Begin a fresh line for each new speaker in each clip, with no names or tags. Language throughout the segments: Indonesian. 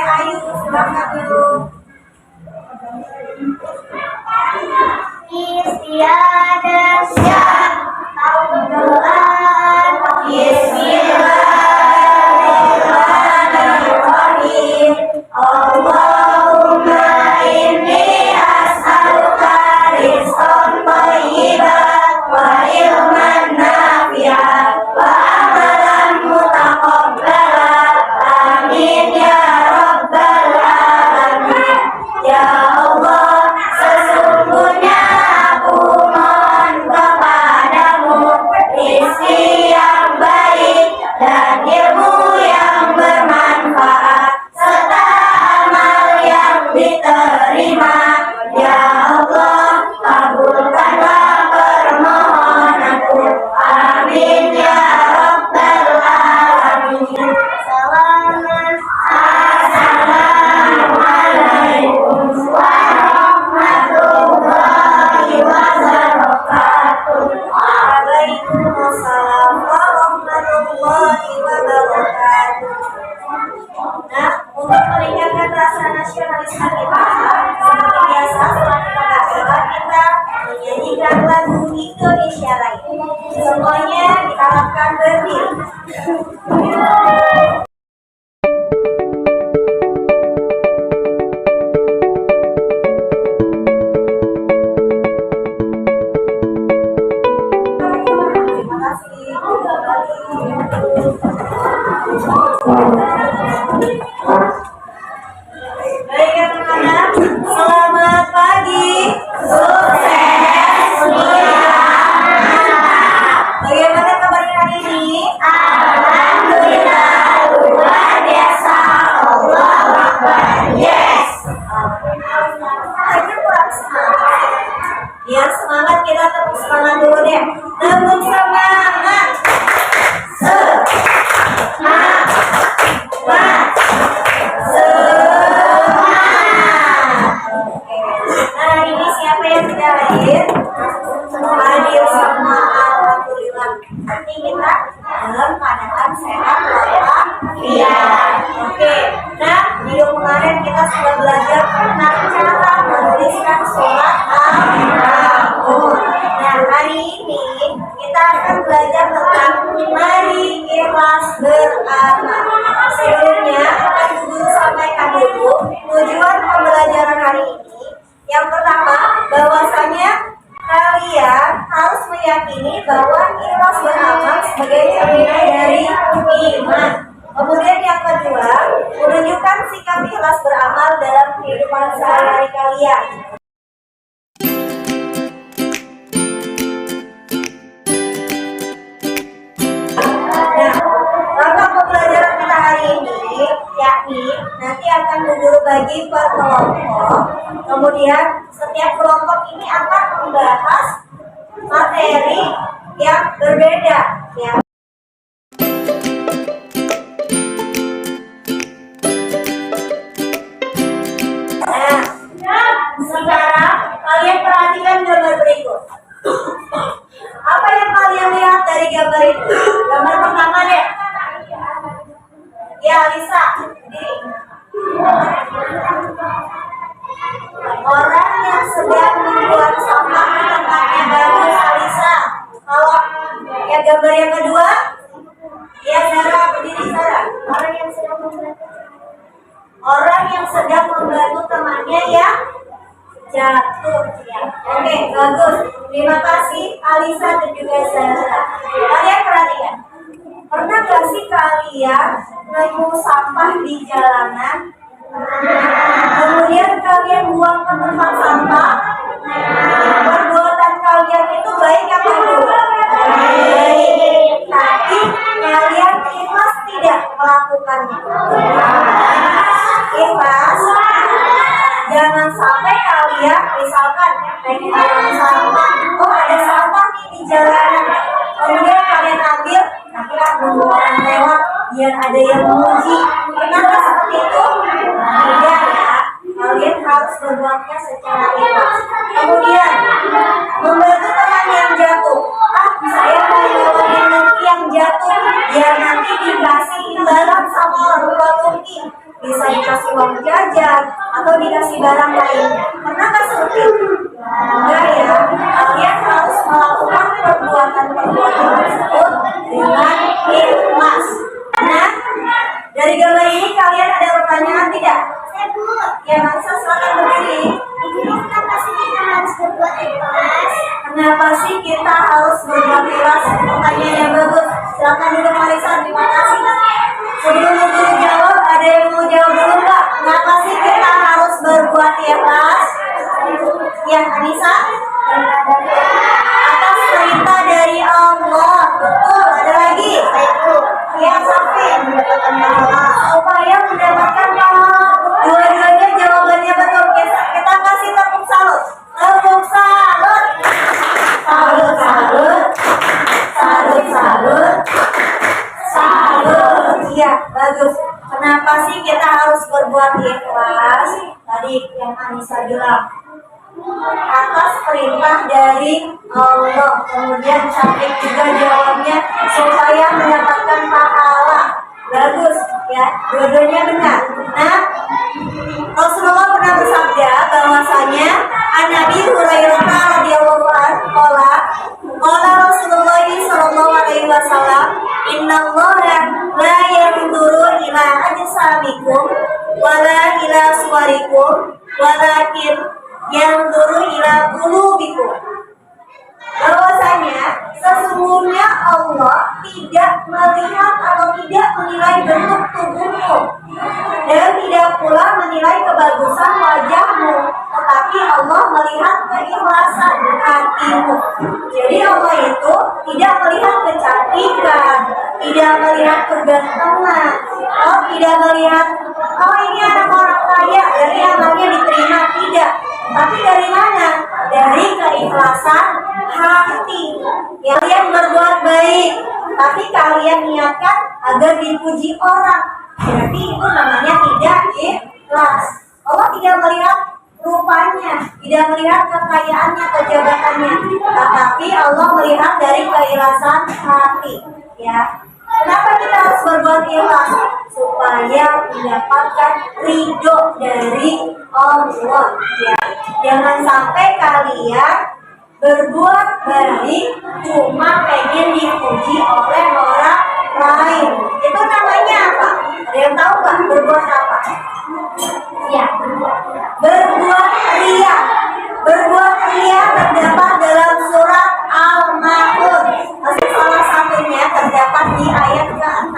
Ayu, silakan dulu. Istiada syah, Al-Quran, Bismillahirrahmanirrahim. Allahumma inni as'aluka rizqan thayyiban wa ilman nafi'an wa amalan mutaqabbalan. Amin ya rabbal alamin. Ya Allah, sesungguhnya aku mohon kepadamu rezeki yang baik dan ilmu yang bermanfaat serta amal yang diterima. Ya Allah, kabulkanlah permohonanku. Amin ya rabbal alamin. Assalamualaikum warahmatullahi wabarakatuh. Waalaikumsalam warahmatullahi wabarakatuh. Nah, untuk meningkatkan rasa nasionalisme kita, seperti biasa setelah kita kita menyanyikan lagu Indonesia Raya. Semuanya diharapkan berdiri. Baik anak-anak, selamat pagi. Sukses, bagaimana kabarnya hari ini? Alhamdulillah, luar biasa. Allahu Akbar. Yes. Kayaknya kurang semangat. Biar semangat, kita tepuk semangat dulu deh. Tepuk semangat. Hadir semua, alhamdulillah. Nanti kita dalam keadaan sehat walafiat. Oke. Nah, video kemarin kita sudah belajar tentang cara menuliskan surat Al-Qur'an. Nah, hari ini kita akan belajar tentang mari ikhlas beramal. Sebelumnya akan guru sampaikan dulu tujuan pembelajaran hari ini. Yang pertama, bahwasanya kalian harus meyakini bahwa ikhlas beramal sebagai cerminan dari iman. Kemudian yang kedua, menunjukkan sikap ikhlas beramal dalam kehidupan sehari-hari kalian. Nah, langkah pembelajaran kita hari ini yakni nanti akan guru bagi per kelompok. Kemudian setiap kelompok ini akan membahas materi yang berbeda. Ya. Nah, sekarang kalian perhatikan gambar berikut. Apa yang kalian lihat dari gambar itu? Gambar pertama deh. Ya, Lisa. Orang yang sedang membuat sampah di tempatnya bagus, Alisa. Kalau yang gambar yang kedua, ya Zara, berdiri Zara. Orang yang sedang membantu temannya yang jatuh. Ya. Oke, bagus. Terima kasih Alisa dan juga Zara. Kalian perhatikan. Pernah gak sih kalian nemu sampah di jalanan? Kemudian kalian buang ke tempat sampah. Perbuatan kalian itu baik apa buruk? Baik. Tapi kalian ikhlas tidak melakukannya? Ikhlas. Jangan sampai kalian misalkan lagi dalam sampah, oh ada sampah nih di jalanan, kemudian kalian ambil, tapi nunggu orang lewat biar ada yang memuji. Kenapa seperti itu? Tidak ya. Kalian harus berbuatnya secara ikhlas. Kemudian membantu teman yang jatuh. Saya mau nolongin yang jatuh biar nanti dikasih imbalan sama orang tua mungkin. Bisa dikasih uang jajan atau dikasih barang lainnya. Pernah nggak seperti itu? Enggak ya. Kalian harus melakukan perbuatan-perbuatan tersebut dengan ikhlas. Nah, dari gambar ini kalian ada pertanyaan tidak? Ya, Mansa silakan berdiri. Kenapa sih kita harus berbuat ikhlas? Kenapa sih kita harus berbuat ikhlas? Pertanyaan yang bagus. Silakan duduk Marisa. Terima kasih. Sebelum guru jawab, ada yang mau jawab dulu Kak? Kenapa sih kita harus berbuat ikhlas? Ya, Anissa. Atas perintah dari Allah. Betul. Ada lagi? Ya, Safi. Supaya mendapatkan pahala. Dua-duanya jawabannya betul. Kita kasih tepuk salut. Tepuk salut. Salut, salut. Salut, salut. Salut. Iya, bagus. Kenapa sih kita harus berbuat ikhlas? Tadi yang Anissa bilang. Atas perintah dari Allah. Kemudian Syafiq juga jawabnya supaya mendapatkan pahala. Bagus ya, dua-duanya benar. Nah, Rasulullah pernah bersabda bahwasanya Nabi Hurairah radhiyallahu anhu qala Rasulullah sallallahu alaihi wasallam innallaha la yanzuru ila ajsamikum wala ila suwarikum walakin yanzuru ila qulubikum. Bahwasanya sesungguhnya Allah tidak melihat atau tidak menilai bentuk tubuhmu dan tidak pula menilai kebagusan wajahmu, tetapi Allah melihat keikhlasan hatimu. Jadi Allah itu tidak melihat kecantikan, tidak melihat kegantengan, tidak melihat ini anak orang kaya dari amalnya diterima, tidak. Tapi dari mana? Dari keikhlasan hati. Kalian berbuat baik, tapi kalian niatkan agar dipuji orang. Berarti itu namanya tidak ikhlas. Allah tidak melihat rupanya, tidak melihat kekayaannya, kejabatannya, tetapi Allah melihat dari keikhlasan hati. Ya. Kenapa kita harus berbuat ikhlas? Supaya mendapatkan ridho dari Allah. Ya. Jangan sampai kalian berbuat baik cuma pengen dipuji oleh orang lain. Itu namanya apa? Ada yang tahu nggak berbuat apa? Ya, berbuat ria. Berbuat ria terdapat dalam surat Al-Ma'un. Salah satunya terdapat di ayat ke-6.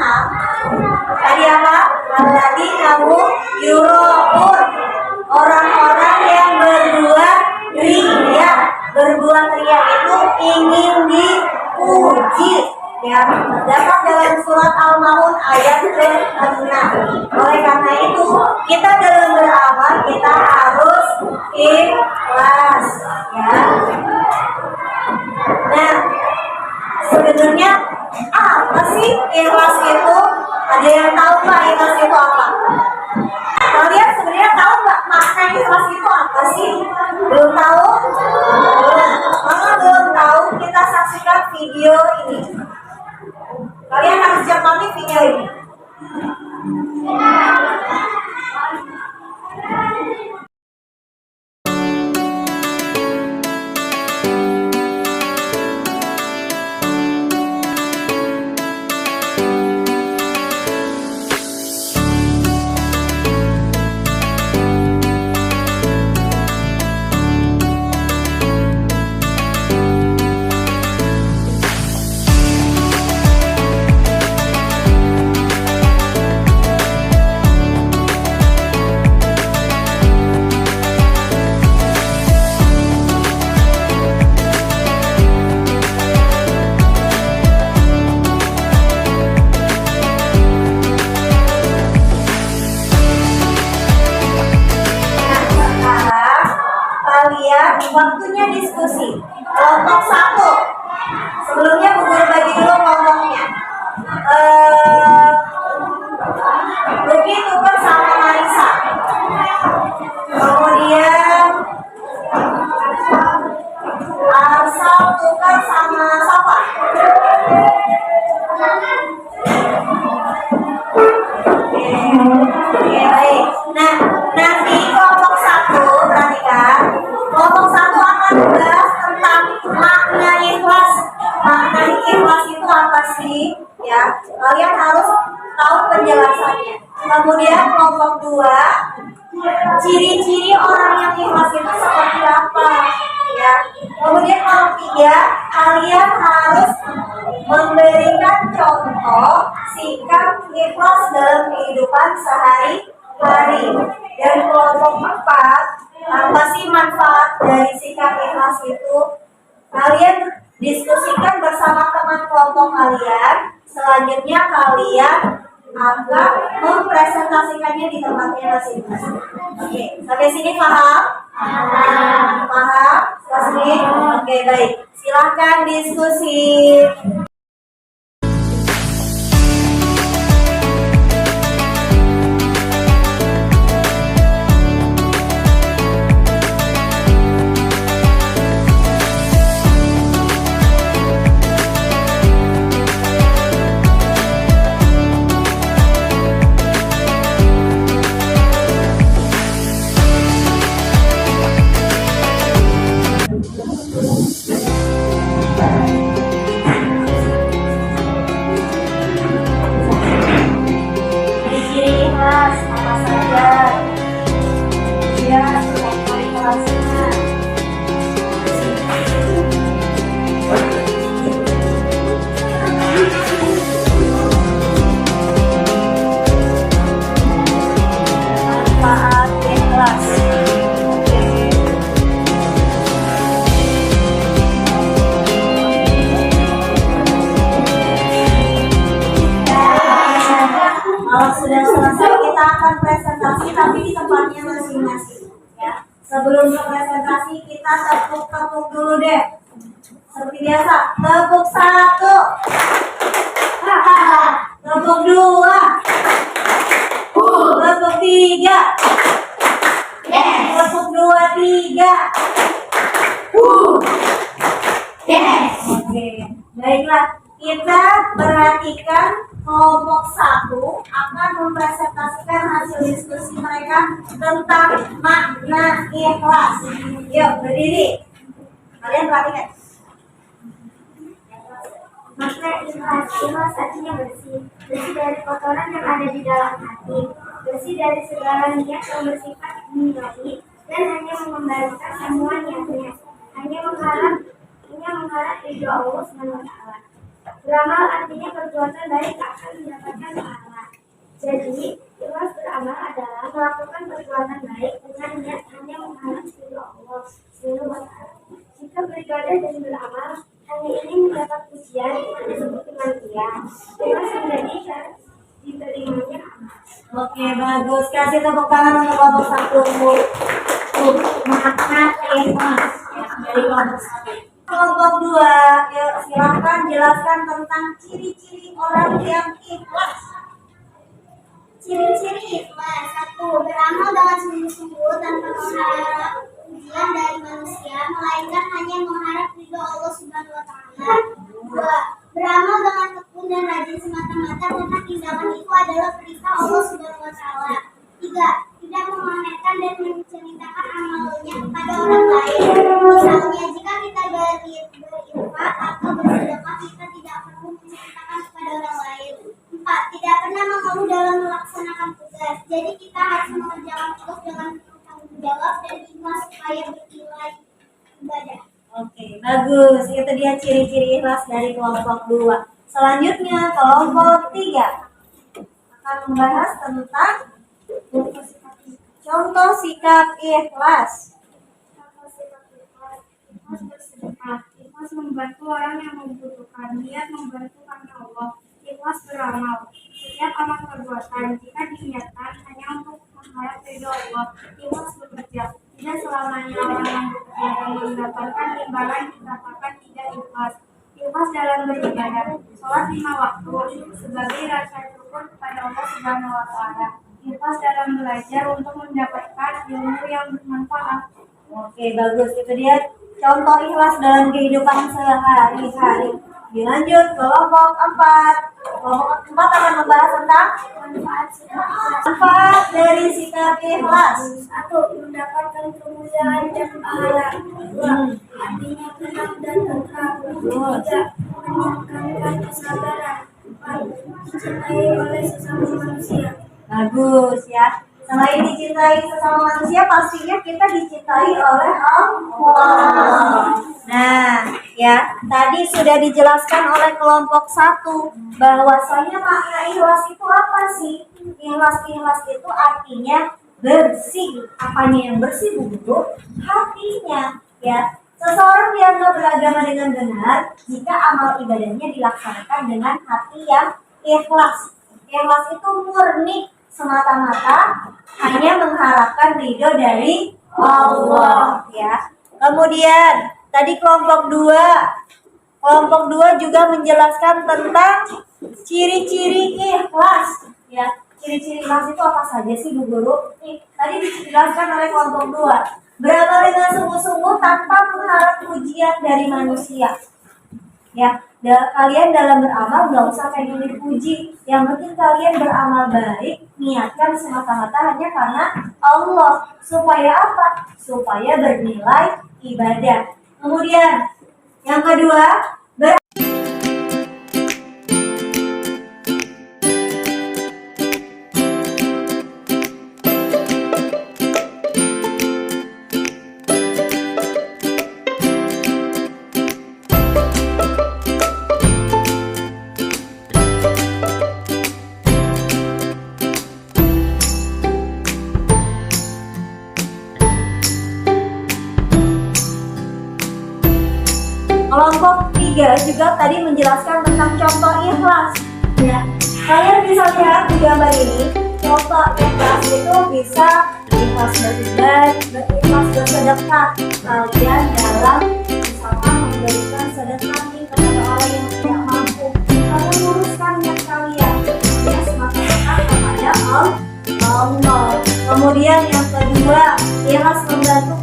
Tadi apa? Alladzi kamu yura'un. Orang-orang yang berbuat ria. Berbuat ria itu ingin dipuji. Ya, terdapat dalam surat Al-Ma'un ayat ke-6. Oleh karena itu, kita dalam beramal kita harus ikhlas. Ya. Nah, sebenarnya apa sih ikhlas itu? Ada yang tahu nggak ikhlas itu apa? Kalian sebenarnya tahu nggak makna ikhlas itu apa sih? Belum tahu? Kalau belum tahu, kita saksikan video ini. Kalian harus cermati video ini. Waktunya diskusi. Kelompok 1. Sebelumnya Bu Guru bagi dulu kelompoknya. Luki tukar sama Marisa. Kemudian Arsal tukar sama Safa. Oke, baik. Ciri-ciri orang yang ikhlas itu seperti apa? Ya. Kemudian kalau 3, kalian harus memberikan contoh sikap ikhlas dalam kehidupan sehari-hari. Dan kelompok 4, apa sih manfaat dari sikap ikhlas itu? Kalian diskusikan bersama teman kelompok kalian. Selanjutnya kalian akan mempresentasikannya di tempatnya masing-masing. Oke, sampai sini paham? Paham? Sampai sini? Oke, baik. Silahkan diskusi. Sudah selesai, kita akan presentasi tapi di tempatnya masing-masing ya. Sebelum presentasi kita tepuk-tepuk dulu deh. Seperti biasa, tepuk 1, tepuk 2, tepuk 3, tepuk 2, 3. Oke, baiklah, kita perhatikan kelompok 1 akan mempresentasikan hasil diskusi mereka tentang makna ikhlas. Yuk, berdiri. Kalian perhatikan.
Makna ikhlas, ikhlas artinya bersih, bersih dari kotoran yang ada di dalam hati, bersih dari segala niat yang bersifat duniawi dan hanya mengembalikan semua niatnya, hanya mengharap ridho Allah SWT. Beramal artinya perbuatan baik akan mendapatkan pahala. Jadi, ikhlas beramal adalah melakukan perbuatan baik dengan niat hanya mengharap ridho Allah SWT. Jika beribadah dan beramal hanya ingin mendapat pujian, itu disebut kematian. Ikhlas menjadi syarat diterimanya amal.
Oke, bagus. Kasih tepuk tangan untuk kelompok 1. Makna ikhlas dari kelompok 1. Kelompok 2, yuk silahkan jelaskan tentang ciri-ciri orang yang ikhlas.
Ciri-ciri ikhlas: 1. Beramal dengan sungguh-sungguh tanpa mengharap pujian dari manusia, melainkan hanya mengharap ridho Allah Subhanahu wa Ta'ala. 2. Beramal dengan tekun dan rajin semata-mata karena tindakan itu adalah perintah Allah Subhanahu wa Ta'ala. 3. Tidak memamerkan dan menceritakan amalnya kepada orang lain. Misalnya, jika kita berinfak atau bersedekah, kita tidak perlu menceritakan kepada orang lain. 4. Tidak pernah mengeluh dalam melaksanakan tugas. Jadi kita harus mengerjakan tugas dengan tanggung jawab dan ikhlas supaya bernilai ibadah.
Oke, bagus. Itu dia ciri-ciri ikhlas dari kelompok 2. Selanjutnya kelompok 3 akan membahas tentang contoh sikap ikhlas.
Ikhlas bersedekah. Ikhlas membantu orang yang membutuhkan. Niat membantu karena Allah. Ikhlas beramal. Setiap amal perbuatan jika diniatkan hanya untuk mengharap ridho Allah. Ikhlas bekerja. Tidak selamanya orang yang bekerja dan mendapatkan imbalan dikatakan tidak ikhlas. Ikhlas dalam beribadah. Sholat 5 waktu sebagai rasa syukur kepada Allah Subhanahu wa Ta'ala. Ikhlas dalam belajar untuk mendapatkan ilmu yang bermanfaat.
Oke, bagus. Itu dia contoh ikhlas dalam kehidupan sehari-hari. Dilanjut kelompok 4. Kelompok 4 akan membahas tentang manfaat dari sikap ikhlas.
1. Mendapatkan kemuliaan dan pahala. 2. Artinya tenang dan tentram. 3. Meningkatkan kesabaran. 4. Dicintai oleh sesama manusia.
Bagus ya. Selain dicintai sesama manusia, pastinya kita dicintai oleh Allah. Nah, ya, tadi sudah dijelaskan oleh kelompok 1 bahwasanya makna ikhlas itu apa sih? Ikhlas itu artinya bersih. Apanya yang bersih, Bu? Hatinya, ya. Seseorang dianggap beragama dengan benar jika amal ibadahnya dilaksanakan dengan hati yang ikhlas. Ikhlas itu murni, semata-mata hanya mengharapkan ridho dari Allah, ya. Kemudian tadi kelompok 2 juga menjelaskan tentang ciri-ciri ikhlas, ya. Ciri-ciri ikhlas itu apa saja sih, Bu Guru? Nih, tadi dijelaskan oleh kelompok 2. Beramal dengan sungguh-sungguh tanpa mengharap pujian dari manusia. Ya, kalian dalam beramal nggak usah pengen dipuji. Yang penting kalian beramal baik, niatkan semata-mata hanya karena Allah. Supaya apa? Supaya bernilai ibadah. Kemudian yang kedua, kelompok 3 juga tadi menjelaskan tentang contoh ikhlas. Ya, kalian bisa lihat di gambar ini, contoh ikhlas itu bisa ikhlas beribadah, ikhlas bersedekah. Kalian dalam misalkan memberikan sedekah kepada orang yang tidak mampu, kalian luruskan niat kalian, ya semata-mata kepada Allah. Kemudian yang kedua, ikhlas membantu.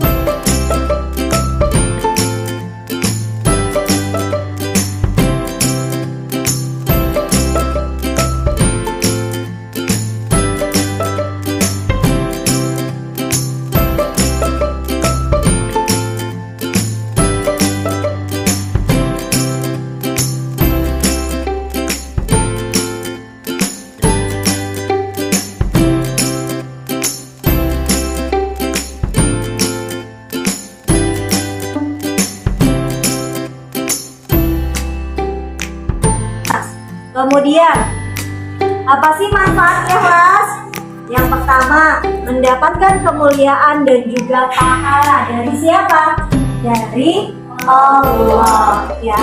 Kemudian, apa sih manfaat ikhlas? Yang pertama, mendapatkan kemuliaan dan juga pahala dari siapa? Dari Allah, ya.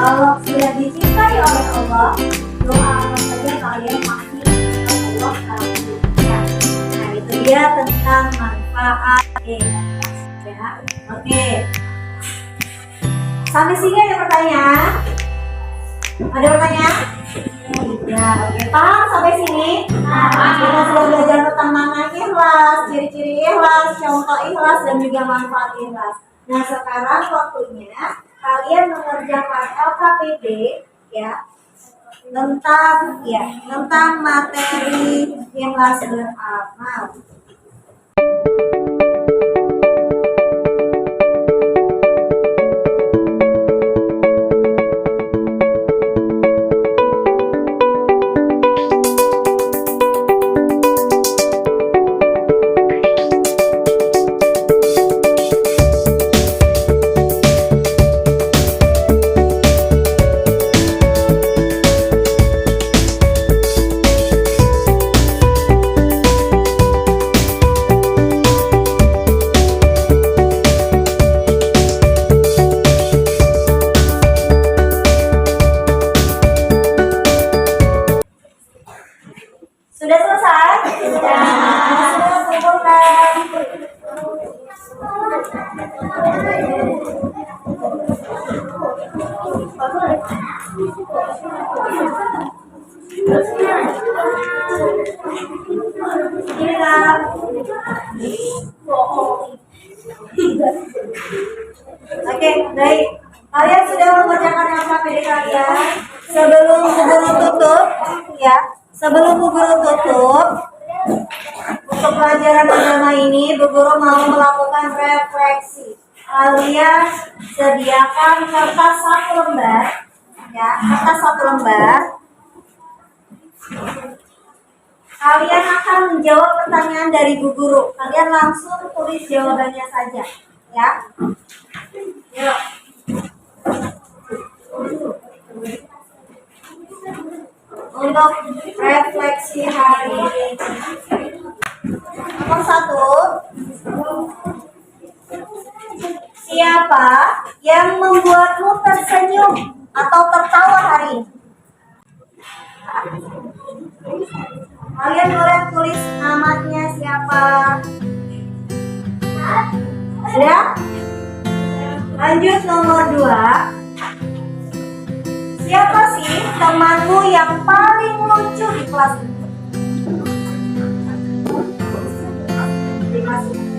Kalau sudah dicintai oleh Allah, doa apa saja kalian pasti Allah kabulkan. Nah, itu dia tentang manfaat ikhlas, ya. Oke. Sampai sini ada pertanyaan? Ada pertanyaan? Ya, oke. Paham sampai sini? Kita sudah belajar tentang makna ikhlas, ciri-ciri ikhlas, contoh ikhlas, dan juga manfaat ikhlas. Nah, sekarang waktunya kalian mengerjakan LKPD, ya, tentang materi ikhlas beramal. Sudah selesai? Sudah kumpulkan. Ini kan. Oke, baik. Kalian sudah mengerjakan LKPD kalian. Sebelum tutup, ya. Sebelum guru mau melakukan refleksi. Kalian sediakan kertas 1 lembar, ya, kertas 1 lembar. Kalian akan menjawab pertanyaan dari Bu Guru. Kalian langsung tulis jawabannya saja, ya. Yuk. Untuk refleksi hari ini. Nomor 1. Siapa yang membuatmu tersenyum atau tertawa hari ini? Kalian boleh tulis namanya siapa. Ya? Lanjut nomor 2. Siapa sih temanmu yang paling lucu di kelas ini? Di kelas ini.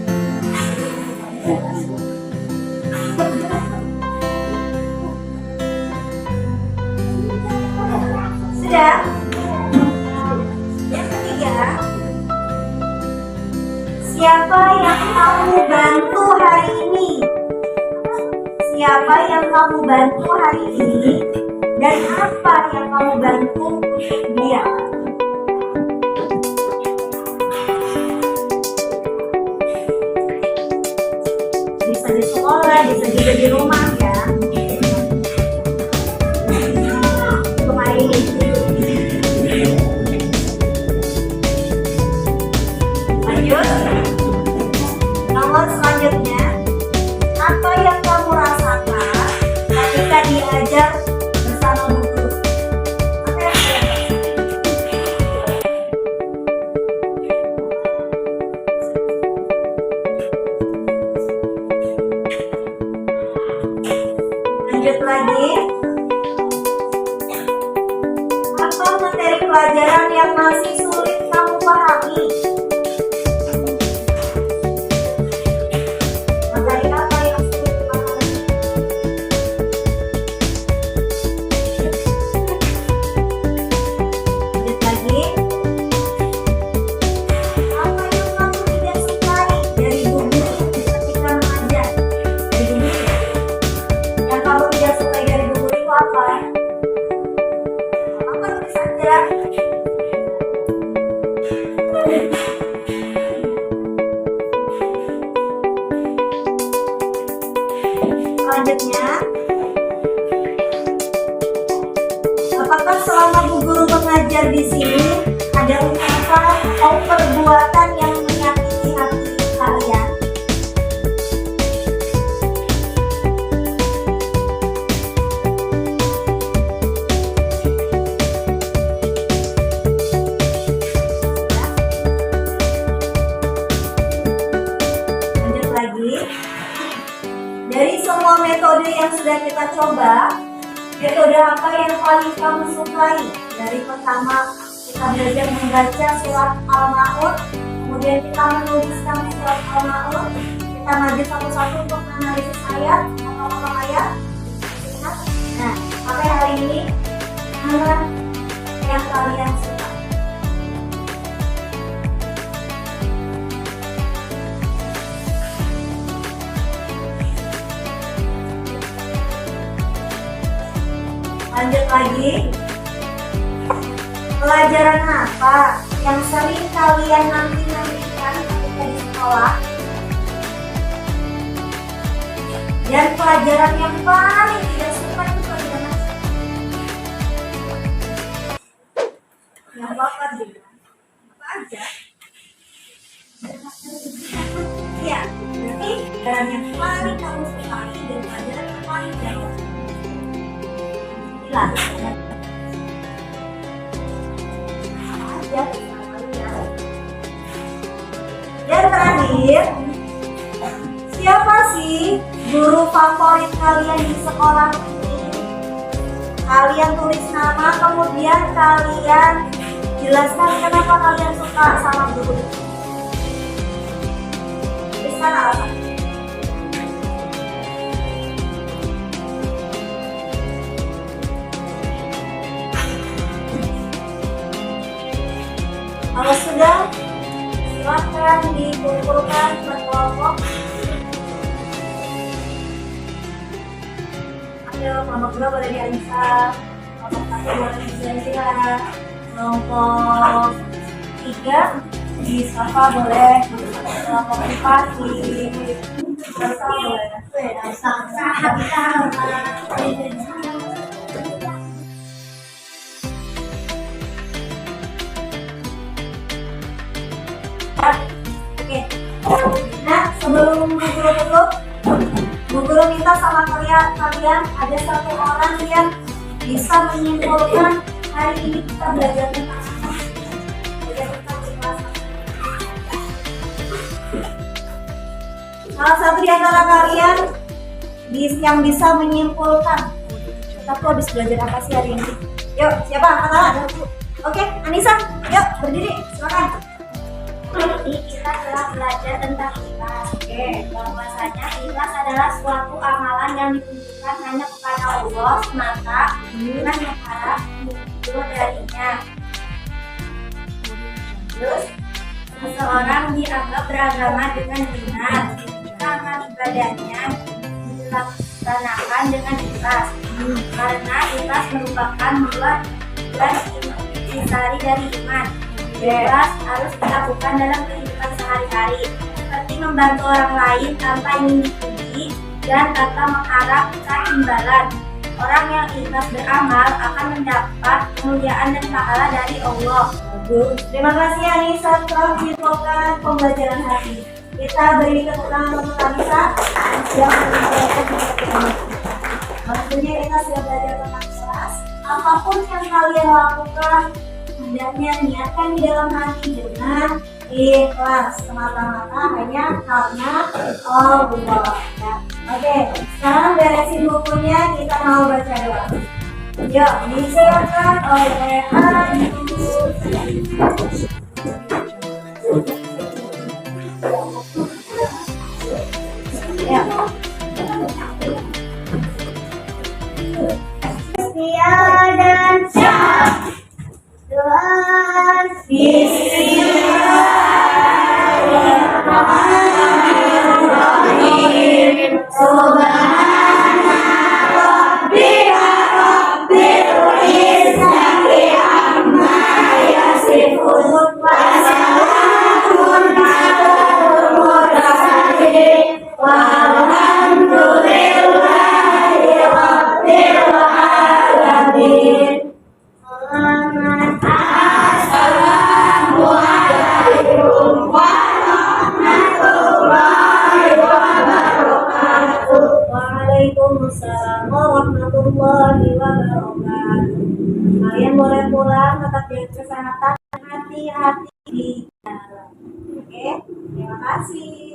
Sudah? Yang ketiga, siapa yang kamu bantu hari ini? Siapa yang kamu bantu hari ini? Dan apa yang kamu bantu dia? Bisa di sekolah, bisa juga di rumah ya. Untuk hari ini. Lanjut. Nomor selanjutnya, apa yang kamu rasakan ketika diajar bersama Bu Guru? Apa yang kalian rasakan? Lanjut lagi. Apa materi pelajaran yang masih sulit kamu pahami? Materi apa yang sulit dipahami? Lanjut lagi. Apa yang kamu tidak sukai dari Bu Guru ketika mengajar? Dari Bu Guru. Yang kamu tidak sukai dari Bu Guru itu apa? Apa tulis saja. Selanjutnya, apakah selama Bu Guru mengajar di sini ada ucapan atau perbuatan yang menyakiti hati kalian? Lanjut lagi. Dari semua metode yang sudah kita coba, metode apa yang paling kamu sukai? Dari pertama kita belajar membaca surat Al-Ma'un, kemudian kita menuliskan surat Al-Ma'un, kita maju satu-satu untuk menganalisis ayat, potong-potong ayat. Nah, sampai hari ini mana yang kalian suka? Lanjut lagi. Pelajaran apa yang sering kalian nanti-nantikan ketika di sekolah? Dan pelajaran yang paling tidak suka itu pelajaran apa? Yang Bapak bilang, apa aja? Iya, berarti pelajaran yang paling kamu sukai dan pelajaran yang paling jauh. Hilang. Dan terakhir, siapa sih guru favorit kalian di sekolah ini? Kalian tulis nama, kemudian kalian jelaskan kenapa kalian suka sama guru itu. Tuliskan alasan. Kalau sudah, silakan. Silahkan dikumpulkan berkelompok. Ayo, kelompok 2 boleh di Anissa, kelompok 1 boleh di Zazila, kelompok 3 di Safa boleh, kelompok 4 di Rasa boleh. Oke. Nah, sebelum guru tutup, Bu Guru minta sama kalian ada satu orang yang bisa menyimpulkan hari ini kita belajar tentang apa? Belajar tentang kelas. Salah satu di antara kalian yang bisa menyimpulkan kita tuh habis belajar apa sih hari ini? Yuk, siapa? Angkat. Oke, Anissa, yuk berdiri, silakan.
Hari kita telah belajar tentang ikhlas. Bahwasanya ikhlas adalah suatu amalan yang ditujukan hanya kepada Allah semata dengan mengharap muncul darinya. Terus, seseorang dianggap beragama dengan benar karena ibadahnya dilaksanakan dengan ikhlas. Karena ikhlas merupakan buah dan intisari dari iman. Ikhlas harus dilakukan dalam kehidupan sehari-hari, seperti membantu orang lain tanpa ingin dipuji dan tanpa mengharap imbalan. Orang yang ikhlas beramal akan mendapat kemuliaan dan pahala dari Allah.
Terima kasih Anissa telah menyimpulkan pembelajaran hari ini. Kita beri tepuk tangan untuk Anissa yang menyimpulkan. Maksudnya kita sudah belajar tentang kelas. Apapun yang kalian lakukan, hendaknya niatkan di dalam hati dengan ikhlas, semata-mata hanya karena Allah. Ya. Oke, sekarang beresin bukunya, kita mau baca doa. Yuk, disiapkan oleh ya.
Setia dan syah. Tuhan, Bismillahirrahmanirrahim. Subhana rabbika rabbil izzati amma yasifun wa salamun alal mursalin walhamdulillahi rabbil alamin. Assalamualaikum warahmatullahi wabarakatuh.
Waalaikumsalam warahmatullahi wabarakatuh. Kalian boleh pulang, tetap jaga kesehatan, hati-hati di jalan. Oke, terima kasih.